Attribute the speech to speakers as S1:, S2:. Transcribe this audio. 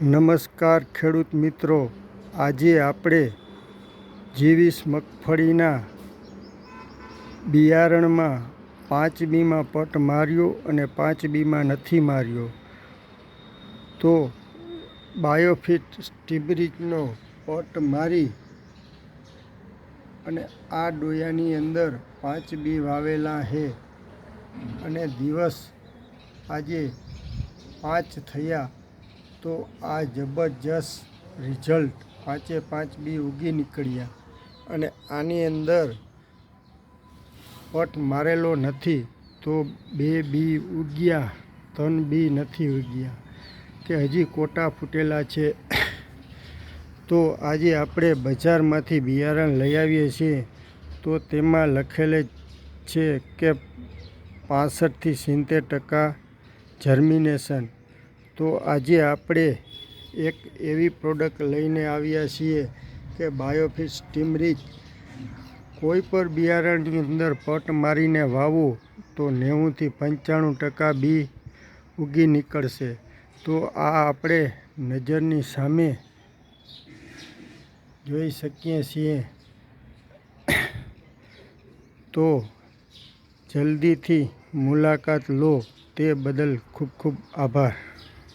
S1: નમસ્કાર ખેડૂત મિત્રો, આજે આપણે જીવીસ મગફળીના બિયારણમાં 5Bમાં પટ માર્યો અને 5Bમાં નથી માર્યો. તો બાયોફિટ સ્ટીમરીચનો પટ મારી અને આ ડોયાની અંદર 5B વાવેલા છે અને દિવસ આજે 5 થયા. તો આ જબરજસ્ત રિઝલ્ટ 5B ઉગી નીકળ્યા અને આની અંદર પટ મારેલો નથી તો 2B ઉગ્યા, 3B નથી ઉગ્યા કે હજી કોટા ફૂટેલા છે. તો આજે આપણે બજારમાંથી બિયારણ લઈ આવીએ છીએ તો તેમાં લખેલ છે કે 65 થી 70% જર્મિનેશન. તો આજે આપણે એક એવી પ્રોડક્ટ લઈને આવ્યા છીએ કે બાયોફિટ સ્ટીમરીચ. કોઈ પણ બિયારણની અંદર પટ મારીને વાવો તો 90 થી 95% બી ઉગી નીકળશે. તો આ આપણે નજરની સામે જોઈ શકીએ છીએ. તો જલ્દીથી મુલાકાત લો. તે બદલ ખૂબ ખૂબ આભાર.